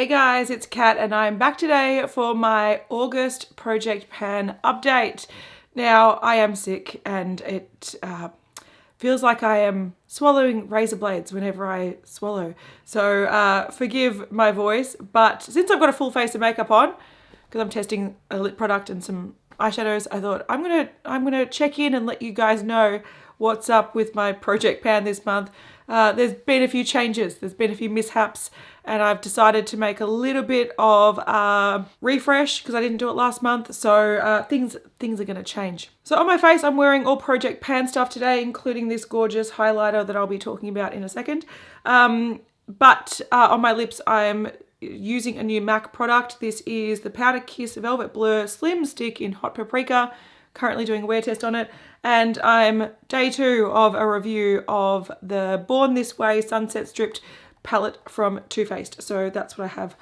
Hey guys, it's Kat and I'm back today for my August project pan update. Now, I am sick and it feels like I am swallowing razor blades whenever I swallow. So forgive my voice, but since I've got a full face of makeup on, because I'm testing a lip product and some eyeshadows, I thought I'm gonna check in and let you guys know what's up with my project pan this month. There's been a few changes, there's been a few mishaps, and I've decided to make a little bit of refresh because I didn't do it last month, so things are going to change. So on my face, I'm wearing all project pan stuff today, including this gorgeous highlighter that I'll be talking about in a second. But on my lips, I'm using a new MAC product. This is the Powder Kiss Velvet Blur Slim Stick in Hot Paprika. Currently doing a wear test on it, and I'm day 2 of a review of the Born This Way Sunset Stripped palette from Too Faced. So that's what I have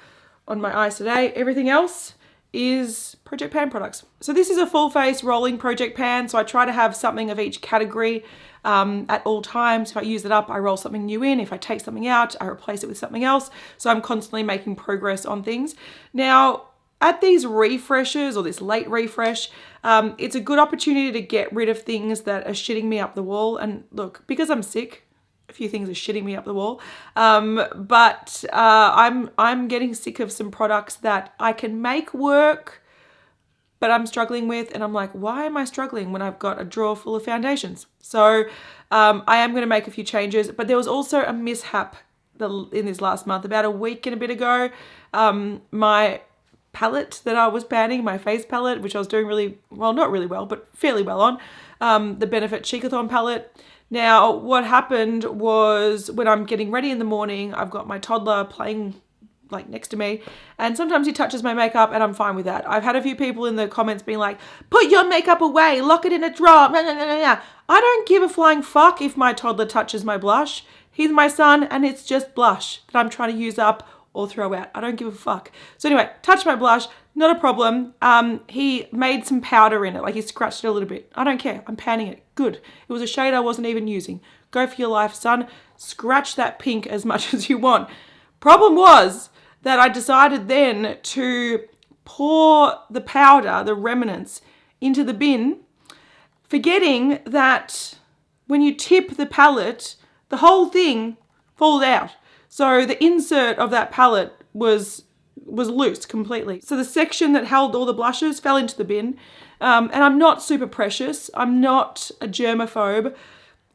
on my eyes today. Everything else is project pan products. So this is a full face rolling project pan, so I try to have something of each category at all times. If I use it up, I roll something new in. If I take something out, I replace it with something else. So I'm constantly making progress on things. Now, at these refreshes, or this late refresh, it's a good opportunity to get rid of things that are shitting me up the wall. And look, because I'm sick, a few things are shitting me up the wall. But I'm getting sick of some products that I can make work, but I'm struggling with. And I'm like, why am I struggling when I've got a drawer full of foundations? So I am going to make a few changes. But there was also a mishap in this last month. About a week and a bit ago, my palette that I was panning, my face palette, which I was doing really well, not really well, but fairly well on, the Benefit Cheekathon palette. Now, what happened was when I'm getting ready in the morning, I've got my toddler playing like next to me, and sometimes he touches my makeup and I'm fine with that. I've had a few people in the comments being like, put your makeup away, lock it in a drawer, nah, nah, nah, nah, nah. I don't give a flying fuck if my toddler touches my blush. He's my son and it's just blush that I'm trying to use up or throw out. I don't give a fuck. So anyway, touch my blush, not a problem. He made some powder in it, like he scratched it a little bit. I don't care, I'm panning it, good. It was a shade I wasn't even using. Go for your life, son. Scratch that pink as much as you want. Problem was that I decided then to pour the powder, the remnants, into the bin, forgetting that when you tip the palette, the whole thing falls out. So the insert of that palette was loose completely. So the section that held all the blushes fell into the bin. And I'm not super precious. I'm not a germaphobe.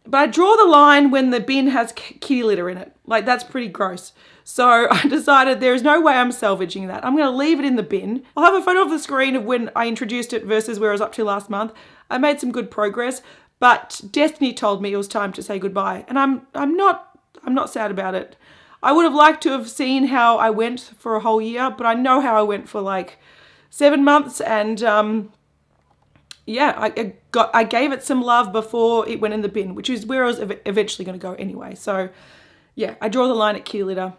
But I draw the line when the bin has kitty litter in it. Like, that's pretty gross. So I decided there is no way I'm salvaging that. I'm going to leave it in the bin. I'll have a photo of the screen of when I introduced it versus where I was up to last month. I made some good progress, but Destiny told me it was time to say goodbye. And I'm not sad about it. I would have liked to have seen how I went for a whole year, but I know how I went for like 7 months, and yeah, I gave it some love before it went in the bin, which is where I was eventually going to go anyway. So yeah, I draw the line at kitty litter.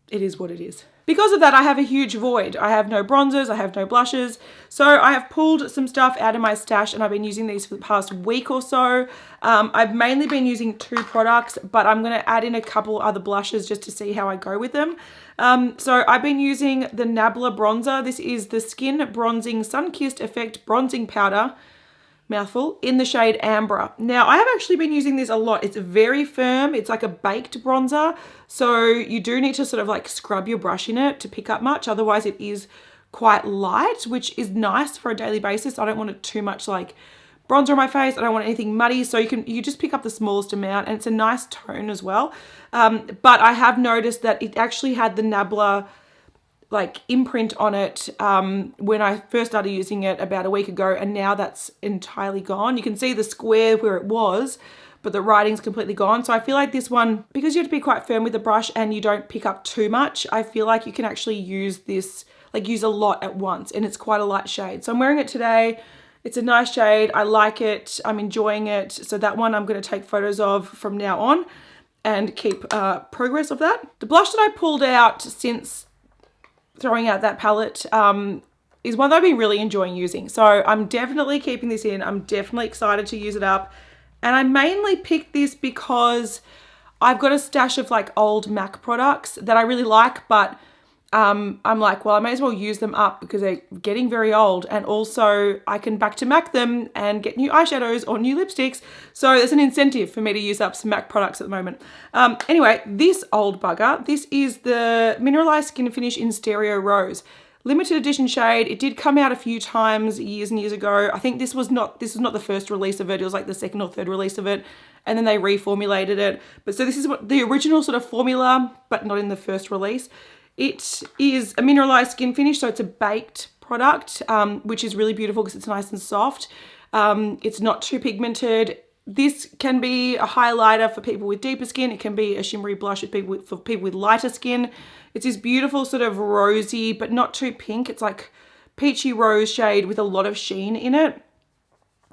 It is what it is. Because of that, I have a huge void. I have no bronzers, I have no blushes. So I have pulled some stuff out of my stash and I've been using these for the past week or so. I've mainly been using 2 products, but I'm gonna add in a couple other blushes just to see how I go with them. So I've been using the Nabla bronzer. This is the Skin Bronzing Sun-Kissed Effect Bronzing Powder, mouthful, in the shade Amber. Now, I have actually been using this a lot. It's very firm. It's like a baked bronzer. So you do need to sort of like scrub your brush in it to pick up much. Otherwise, it is quite light, which is nice for a daily basis. I don't want it too much like bronzer on my face. I don't want anything muddy. So you just pick up the smallest amount, and it's a nice tone as well. But I have noticed that it actually had the Nabla like imprint on it when I first started using it about a week ago, and now that's entirely gone. You can see the square where it was, but the writing's completely gone. So I feel like this one, because you have to be quite firm with the brush and you don't pick up too much, I feel like you can actually use this, like use a lot at once, and it's quite a light shade. So I'm wearing it today. It's a nice shade. I like it. I'm enjoying it. So that one I'm going to take photos of from now on and keep progress of that. The blush that I pulled out since throwing out that palette is one that I've been really enjoying using. So I'm definitely keeping this in. I'm definitely excited to use it up. And I mainly picked this because I've got a stash of like old MAC products that I really like, but I'm like, well, I may as well use them up because they're getting very old, and also I can back to MAC them and get new eyeshadows or new lipsticks. So there's an incentive for me to use up some MAC products at the moment. Anyway, this old bugger, this is the Mineralized Skin Finish in Stereo Rose. Limited edition shade. It did come out a few times years and years ago. I think this was not the first release of it. It was like the second or third release of it, and then they reformulated it. But so this is what the original sort of formula, but not in the first release. It is a mineralized skin finish, so it's a baked product, which is really beautiful because it's nice and soft. It's not too pigmented. This can be a highlighter for people with deeper skin. It can be a shimmery blush for people with lighter skin. It's this beautiful sort of rosy, but not too pink. It's like peachy rose shade with a lot of sheen in it.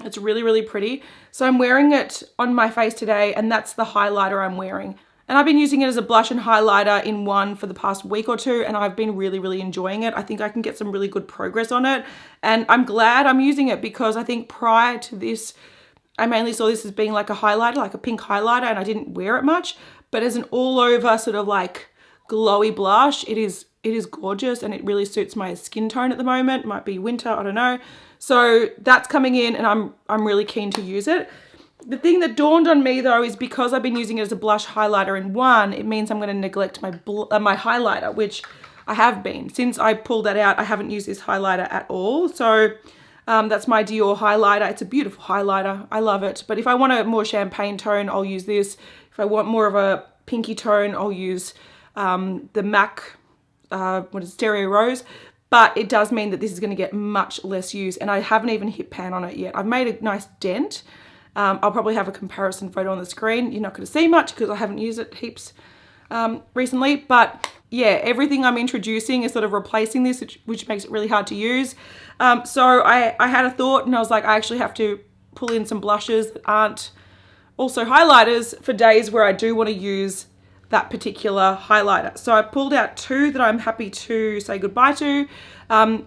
It's really, really pretty. So I'm wearing it on my face today, and that's the highlighter I'm wearing. And I've been using it as a blush and highlighter in one for the past week or two, and I've been really, really enjoying it. I think I can get some really good progress on it, and I'm glad I'm using it because I think prior to this, I mainly saw this as being like a highlighter, like a pink highlighter, and I didn't wear it much. But as an all-over sort of like glowy blush, it is gorgeous, and it really suits my skin tone at the moment. It might be winter, I don't know. So that's coming in, and I'm really keen to use it. The thing that dawned on me though is because I've been using it as a blush highlighter in one, it means I'm going to neglect my highlighter, which I have been. Since I pulled that out, I haven't used this highlighter at all. So that's my Dior highlighter. It's a beautiful highlighter. I love it. But if I want a more champagne tone, I'll use this. If I want more of a pinky tone, I'll use the MAC, Stereo Rose. But it does mean that this is going to get much less use, and I haven't even hit pan on it yet. I've made a nice dent. I'll probably have a comparison photo on the screen. You're not going to see much because I haven't used it heaps recently. But yeah, everything I'm introducing is sort of replacing this, which makes it really hard to use. So I had a thought, and I was like, I actually have to pull in some blushes that aren't also highlighters for days where I do want to use that particular highlighter. So I pulled out two that I'm happy to say goodbye to.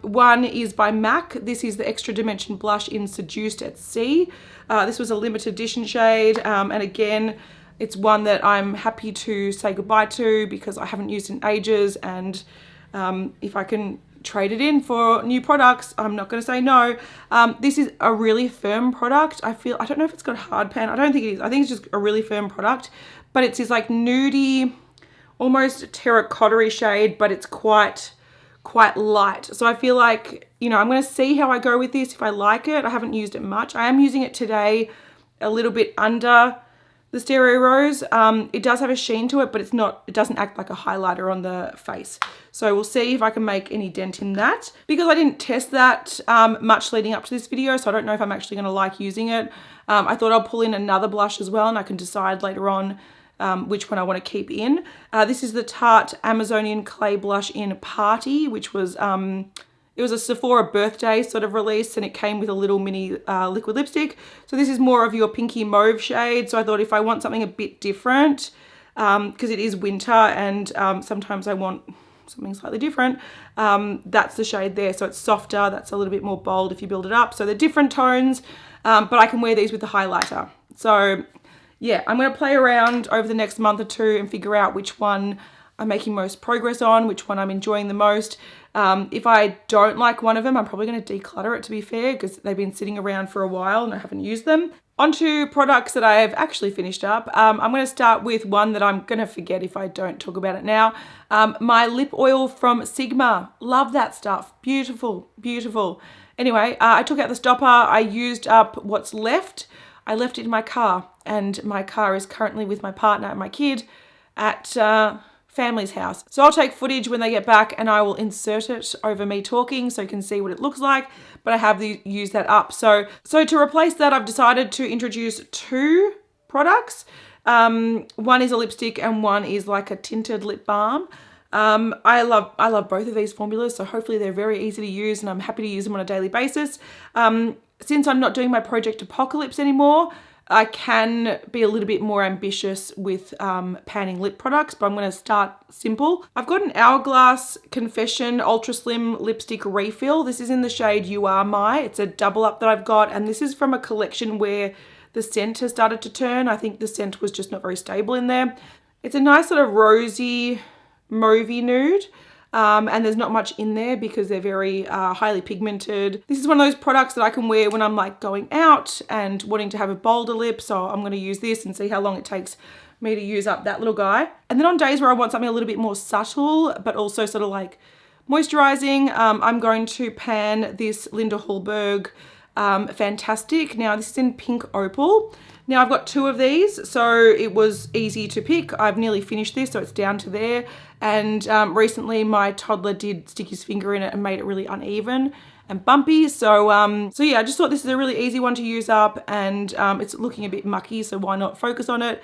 One is by MAC. This is the Extra Dimension Blush in Seduced at Sea. This was a limited edition shade, and again, it's one that I'm happy to say goodbye to because I haven't used in ages, and if I can trade it in for new products, I'm not going to say no. This is a really firm product. I don't know if it's got a hard pan. I don't think it is. I think it's just a really firm product, but it's this like nudie, almost terracotta-y shade, but it's quite light. So I feel like, you know, I'm going to see how I go with this if I like it. I haven't used it much. I am using it today a little bit under the Stereo Rose. It does have a sheen to it, but it doesn't act like a highlighter on the face. So we'll see if I can make any dent in that. Because I didn't test that much leading up to this video, so I don't know if I'm actually going to like using it. I thought I'll pull in another blush as well, and I can decide later on which one I want to keep in. This is the Tarte Amazonian Clay Blush in Party, which was, it was a Sephora birthday sort of release, and it came with a little mini liquid lipstick. So this is more of your pinky mauve shade. So I thought if I want something a bit different, because it is winter and sometimes I want something slightly different, that's the shade there. So it's softer, that's a little bit more bold if you build it up. So they're different tones, but I can wear these with the highlighter. So yeah, I'm going to play around over the next month or two and figure out which one I'm making most progress on, which one I'm enjoying the most. If I don't like one of them, I'm probably going to declutter it, to be fair, because they've been sitting around for a while and I haven't used them. Onto products that I have actually finished up. I'm going to start with one that I'm going to forget if I don't talk about it now. My lip oil from Sigma. Love that stuff. Beautiful, beautiful. Anyway, I took out the stopper. I used up what's left. I left it in my car, and my car is currently with my partner and my kid at family's house. So I'll take footage when they get back and I will insert it over me talking so you can see what it looks like, but I have used that up. So to replace that, I've decided to introduce two products. One is a lipstick and one is like a tinted lip balm. I love both of these formulas, so hopefully they're very easy to use and I'm happy to use them on a daily basis. Since I'm not doing my Project Apocalypse anymore, I can be a little bit more ambitious with panning lip products, but I'm going to start simple. I've got an Hourglass Confession Ultra Slim Lipstick Refill. This is in the shade You Are My. It's a double up that I've got, and this is from a collection where the scent has started to turn. I think the scent was just not very stable in there. It's a nice sort of rosy, mauvey nude. and there's not much in there because they're very highly pigmented. This is one of those products that I can wear when I'm like going out and wanting to have a bolder lip, so I'm going to use this and see how long it takes me to use up that little guy. And then on days where I want something a little bit more subtle but also sort of like moisturizing, I'm going to pan this Linda Hallberg Fantastic. Now this is in Pink Opal. Now I've got 2 of these, so it was easy to pick. I've nearly finished this, so it's down to there. And recently my toddler did stick his finger in it and made it really uneven and bumpy. So yeah, I just thought this is a really easy one to use up, and it's looking a bit mucky, so why not focus on it?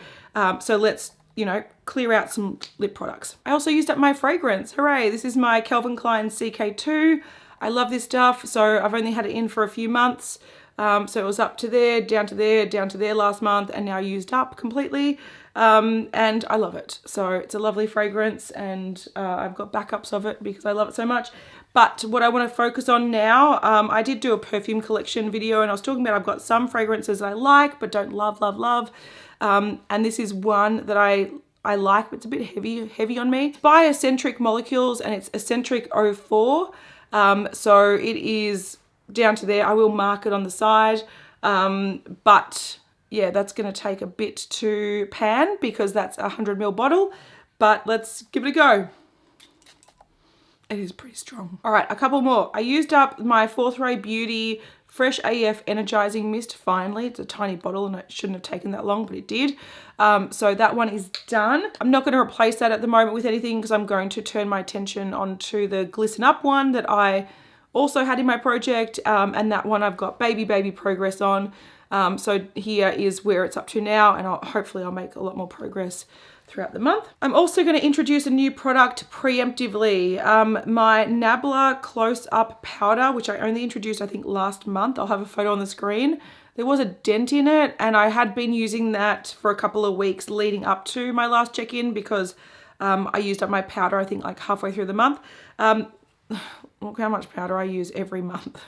So let's, you know, clear out some lip products. I also used up my fragrance. Hooray! This is my Calvin Klein CK2. I love this stuff. So I've only had it in for a few months. So it was up to there, down to there, down to there last month, and now used up completely. And I love it. So it's a lovely fragrance, and I've got backups of it because I love it so much. But what I want to focus on now, I did do a perfume collection video, and I was talking about I've got some fragrances I like but don't love. And this is one that I like, but it's a bit heavy on me. It's by Eccentric Molecules, and it's Eccentric 04. So it is down to there. I will mark it on the side, but yeah, that's going to take a bit to pan because that's a 100ml bottle, but let's give it a go. It is pretty strong. All right, a couple more. I used up my Fourth Ray Beauty Fresh AF Energizing Mist finally. It's a tiny bottle and it shouldn't have taken that long, but it did. So that one is done. I'm not going to replace that at the moment with anything because I'm going to turn my attention onto the Glisten Up one that I also had in my project, and that one I've got baby progress on. So here is where it's up to now, and hopefully I'll make a lot more progress throughout the month. I'm also going to introduce a new product preemptively. My Nabla Close Up Powder, which I only introduced I think last month. I'll have a photo on the screen. There was a dent in it, and I had been using that for a couple of weeks leading up to my last check-in because I used up my powder I think like halfway through the month. Look how much powder I use every month.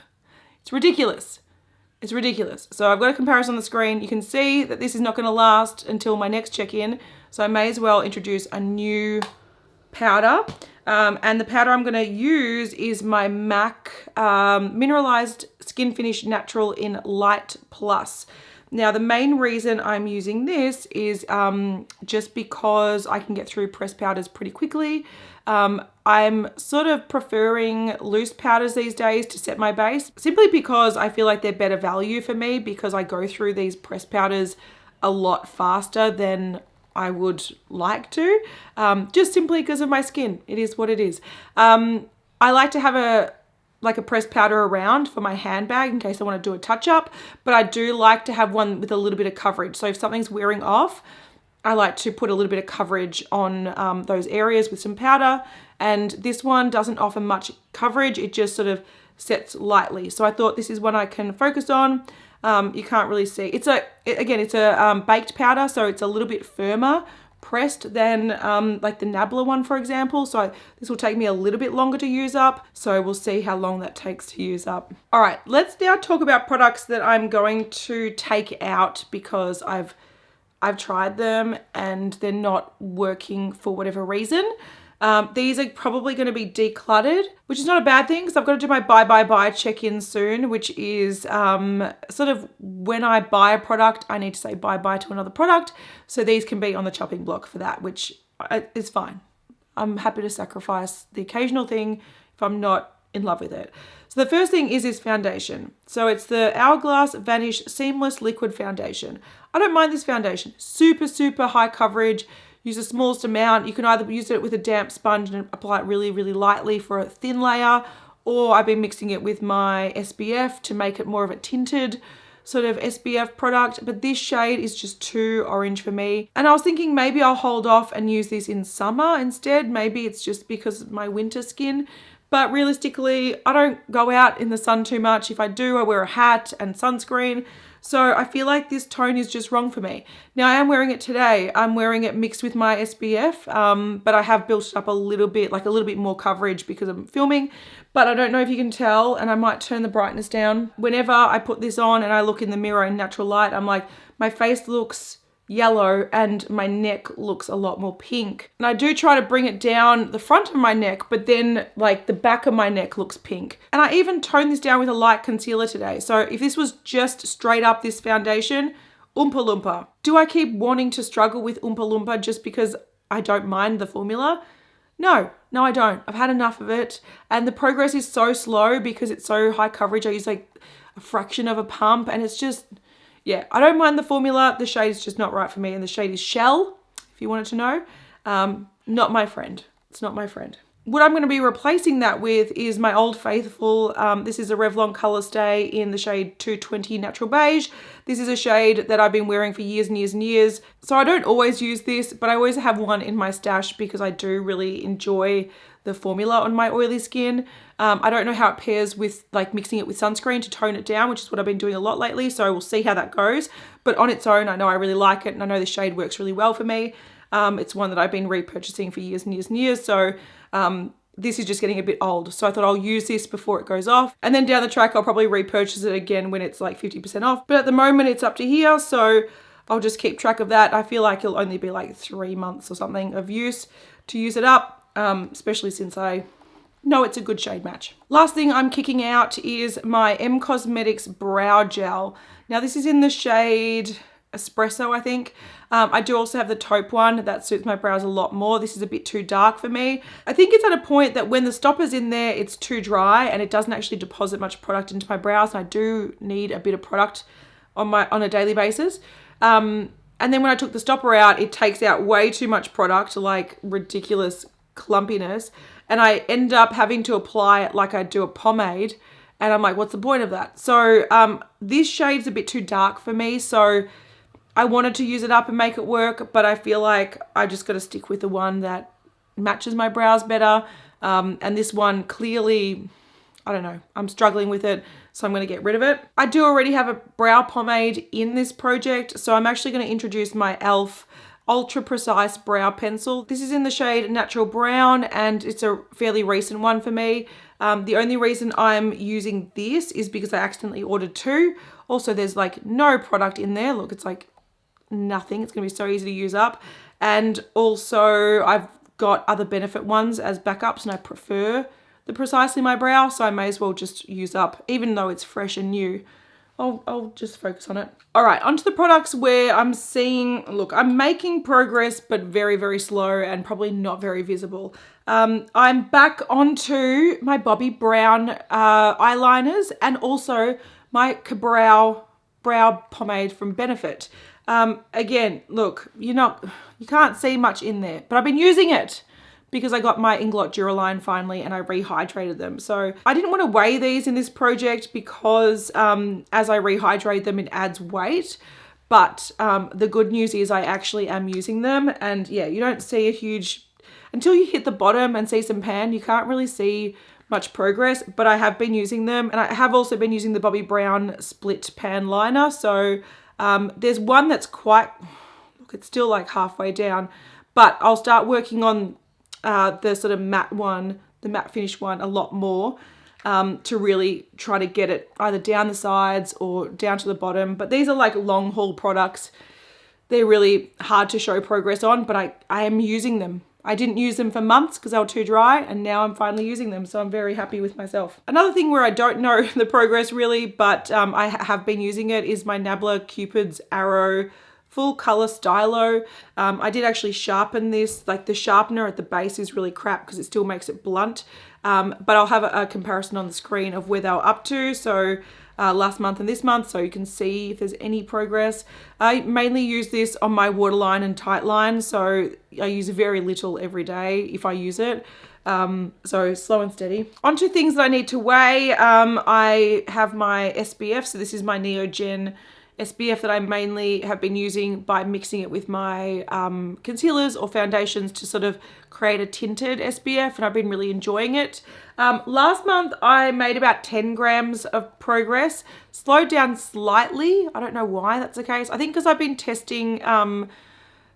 It's ridiculous. It's ridiculous. So I've got a comparison on the screen. You can see that this is not going to last until my next check-in. So I may as well introduce a new powder. And the powder I'm going to use is my MAC Mineralized Skin Finish Natural in Light Plus. Now, the main reason I'm using this is just because I can get through pressed powders pretty quickly. I'm sort of preferring loose powders these days to set my base, simply because I feel like they're better value for me because I go through these pressed powders a lot faster than I would like to, just simply because of my skin. It is what it is. I like to have a pressed powder around for my handbag in case I want to do a touch up, but I do like to have one with a little bit of coverage. So if something's wearing off, I like to put a little bit of coverage on those areas with some powder. And this one doesn't offer much coverage. It just sort of sets lightly. So I thought this is one I can focus on. You can't really see. It's a baked powder, so it's a little bit firmer pressed than like the Nabla one, for example. So this will take me a little bit longer to use up. So we'll see how long that takes to use up. All right, let's now talk about products that I'm going to take out because I've tried them and they're not working for whatever reason. These are probably going to be decluttered, which is not a bad thing because I've got to do my buy check-in soon, which is sort of when I buy a product, I need to say bye-bye to another product. So these can be on the chopping block for that, which is fine. I'm happy to sacrifice the occasional thing if I'm not in love with it. So the first thing is this foundation. So it's the Hourglass Vanish Seamless Liquid Foundation. I don't mind this foundation. Super, super high coverage. Use the smallest amount. You can either use it with a damp sponge and apply it really, really lightly for a thin layer, or I've been mixing it with my SPF to make it more of a tinted sort of SPF product, but this shade is just too orange for me. And I was thinking maybe I'll hold off and use this in summer instead. Maybe it's just because of my winter skin. But realistically, I don't go out in the sun too much. If I do, I wear a hat and sunscreen. So I feel like this tone is just wrong for me. Now I am wearing it today. I'm wearing it mixed with my SPF, but I have built it up a little bit more coverage because I'm filming. But I don't know if you can tell, and I might turn the brightness down. Whenever I put this on and I look in the mirror in natural light, I'm like, my face looks yellow and my neck looks a lot more pink. And I do try to bring it down the front of my neck, but then like the back of my neck looks pink. And I even toned this down with a light concealer today. So if this was just straight up this foundation, Oompa Loompa. Do I keep wanting to struggle with Oompa Loompa just because I don't mind the formula? No, I don't. I've had enough of it. And the progress is so slow because it's so high coverage. I use like a fraction of a pump and it's just, yeah, I don't mind the formula. The shade is just not right for me. And the shade is Shell, if you wanted to know. Not my friend. It's not my friend. What I'm going to be replacing that with is my Old Faithful. This is a Revlon Color Stay in the shade 220 Natural Beige. This is a shade that I've been wearing for years and years and years. So I don't always use this, but I always have one in my stash because I do really enjoy the formula on my oily skin. I don't know how it pairs with like mixing it with sunscreen to tone it down, which is what I've been doing a lot lately. So we'll see how that goes. But on its own, I know I really like it and I know the shade works really well for me. It's one that I've been repurchasing for years and years and years. So this is just getting a bit old. So I thought I'll use this before it goes off. And then down the track, I'll probably repurchase it again when it's like 50% off. But at the moment it's up to here. So I'll just keep track of that. I feel like it'll only be like 3 months or something of use to use it up, especially since I know it's a good shade match. Last thing I'm kicking out is my Cosmetics Brow Gel. Now this is in the shade Espresso, I think. I do also have the taupe one that suits my brows a lot more. This is a bit too dark for me. I think it's at a point that when the stopper's in there, it's too dry and it doesn't actually deposit much product into my brows. And I do need a bit of product on a daily basis. And then when I took the stopper out, it takes out way too much product, like ridiculous clumpiness. And I end up having to apply it like I do a pomade. And I'm like, what's the point of that? So this shade's a bit too dark for me. So I wanted to use it up and make it work, but I feel like I just got to stick with the one that matches my brows better. And this one clearly, I don't know, I'm struggling with it, so I'm going to get rid of it. I do already have a brow pomade in this project, so I'm actually going to introduce my e.l.f. Ultra Precise Brow Pencil. This is in the shade Natural Brown, and it's a fairly recent one for me. The only reason I'm using this is because I accidentally ordered 2. Also, there's like no product in there. Look, it's like nothing. It's going to be so easy to use up. And also I've got other Benefit ones as backups and I prefer the Precisely My Brow, so I may as well just use up, even though it's fresh and new. I'll just focus on it. All right, onto the products where I'm seeing, look, I'm making progress, but very, very slow and probably not very visible. I'm back onto my Bobbi Brown eyeliners and also my Kabrow brow pomade from Benefit. Again, look, you can't see much in there, but I've been using it because I got my Inglot Duraline finally and I rehydrated them. So I didn't want to weigh these in this project because as I rehydrate them, it adds weight. But the good news is I actually am using them. And yeah, you don't see a huge, until you hit the bottom and see some pan, you can't really see much progress, but I have been using them. And I have also been using the Bobbi Brown Split Pan Liner. So there's one that's quite, look, it's still like halfway down, but I'll start working on the sort of matte one, the matte finish one a lot more to really try to get it either down the sides or down to the bottom. But these are like long haul products. They're really hard to show progress on, but I am using them. I didn't use them for months because they were too dry, and now I'm finally using them, so I'm very happy with myself. Another thing where I don't know the progress really, but I have been using it, is my Nabla Cupid's Arrow Full Color Stylo. I did actually sharpen this, like the sharpener at the base is really crap because it still makes it blunt, but I'll have a comparison on the screen of where they were up to, so last month and this month, so you can see if there's any progress. I mainly use this on my waterline and tight line, so I use very little every day if I use it. So slow and steady. Onto things that I need to weigh. I have my SPF, so this is my Neogen SPF that I mainly have been using by mixing it with my concealers or foundations to sort of create a tinted SPF, and I've been really enjoying it. Last month I made about 10 grams of progress, slowed down slightly. I don't know why that's the case. I think because I've been testing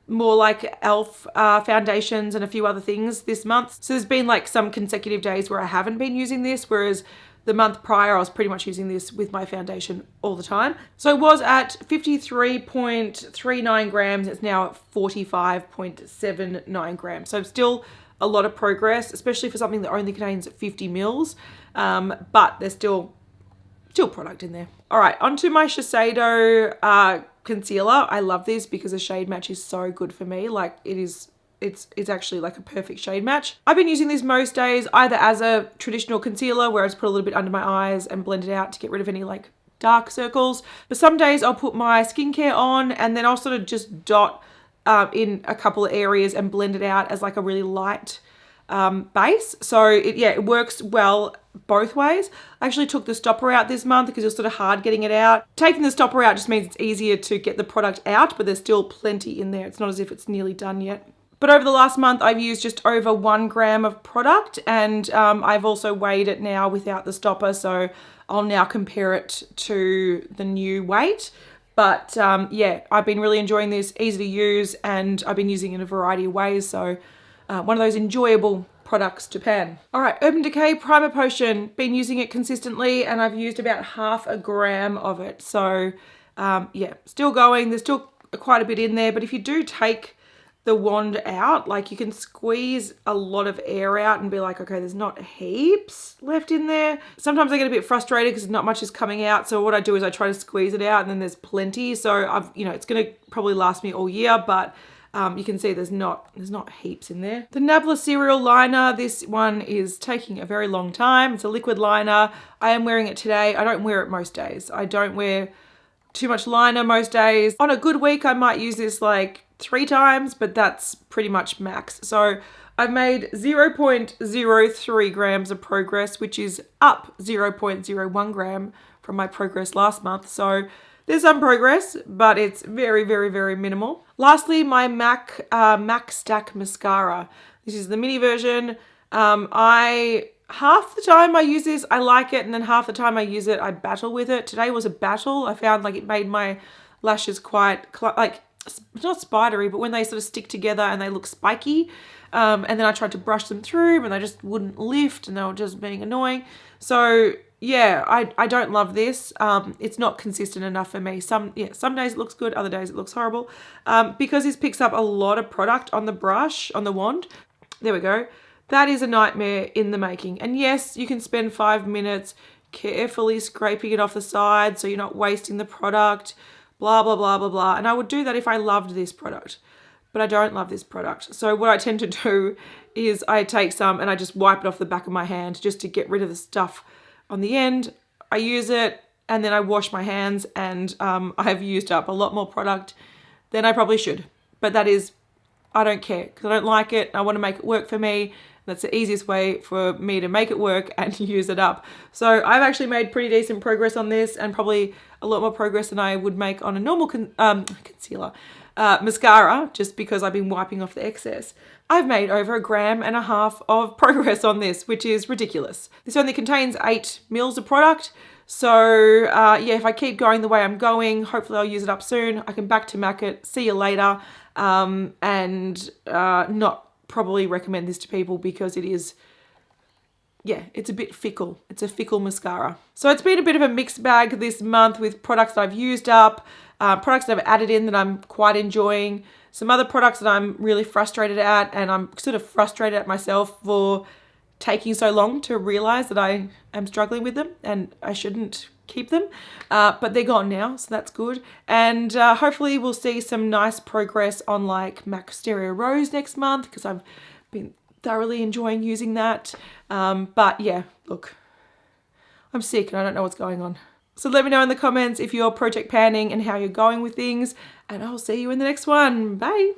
more like e.l.f. Foundations and a few other things this month. So there's been like some consecutive days where I haven't been using this, whereas the month prior I was pretty much using this with my foundation all the time. So it was at 53.39 grams. It's now at 45.79 grams. So still a lot of progress, especially for something that only contains 50 mils. But there's still product in there. All right, onto my Shiseido concealer. I love this because the shade match is so good for me. Like it's actually like a perfect shade match. I've been using this most days either as a traditional concealer where I just put a little bit under my eyes and blend it out to get rid of any like dark circles. But some days I'll put my skincare on and then I'll sort of just dot in a couple of areas and blend it out as like a really light base. So it works well both ways. I actually took the stopper out this month because it was sort of hard getting it out. Taking the stopper out just means it's easier to get the product out, but there's still plenty in there. It's not as if it's nearly done yet. But over the last month, I've used just over 1 gram of product, and I've also weighed it now without the stopper, so I'll now compare it to the new weight. But yeah, I've been really enjoying this, easy to use, and I've been using it in a variety of ways, so one of those enjoyable products to pan. All right, Urban Decay Primer Potion. Been using it consistently, and I've used about 0.5 gram of it. So yeah, still going. There's still quite a bit in there, but if you do take the wand out, like you can squeeze a lot of air out and be like, okay, there's not heaps left in there. Sometimes I get a bit frustrated because not much is coming out. So what I do is I try to squeeze it out and then there's plenty. So it's going to probably last me all year, but you can see there's not heaps in there. The Nabla Serial liner, this one is taking a very long time. It's a liquid liner. I am wearing it today. I don't wear it most days. I don't wear too much liner most days. On a good week, I might use this like 3 times, but that's pretty much max. So I've made 0.03 grams of progress, which is up 0.01 gram from my progress last month. So there's some progress, but it's very, very, very minimal. Lastly, my MACStack mascara. This is the mini version. Half the time I use this, I like it, and then half the time I use it, I battle with it. Today was a battle. I found like it made my lashes quite like, not spidery, but when they sort of stick together and they look spiky. And then I tried to brush them through, but they just wouldn't lift and they were just being annoying. So yeah, I don't love this. It's not consistent enough for me. Some days it looks good, other days it looks horrible. Because this picks up a lot of product on the brush, on the wand. There we go. That is a nightmare in the making. And yes, you can spend 5 minutes carefully scraping it off the side so you're not wasting the product, blah, blah, blah, blah, blah. And I would do that if I loved this product, but I don't love this product. So what I tend to do is I take some and I just wipe it off the back of my hand just to get rid of the stuff on the end. I use it and then I wash my hands, and I have used up a lot more product than I probably should. But that is, I don't care because I don't like it. I want to make it work for me. That's the easiest way for me to make it work and use it up. So I've actually made pretty decent progress on this, and probably a lot more progress than I would make on a normal concealer. Mascara, just because I've been wiping off the excess. I've made over 1.5 grams of progress on this, which is ridiculous. This only contains 8 mils of product. So yeah, if I keep going the way I'm going, hopefully I'll use it up soon. I can back to MAC it, see you later, and not probably recommend this to people because it is, yeah, it's a bit fickle. It's a fickle mascara. So it's been a bit of a mixed bag this month with products that I've used up, products that I've added in that I'm quite enjoying, some other products that I'm really frustrated at, and I'm sort of frustrated at myself for taking so long to realize that I am struggling with them and I shouldn't keep them, but they're gone now, so that's good. And hopefully we'll see some nice progress on like Macsteria Rose next month because I've been thoroughly enjoying using that. But yeah, look, I'm sick and I don't know what's going on. So let me know in the comments if you're project panning and how you're going with things, and I'll see you in the next one. Bye.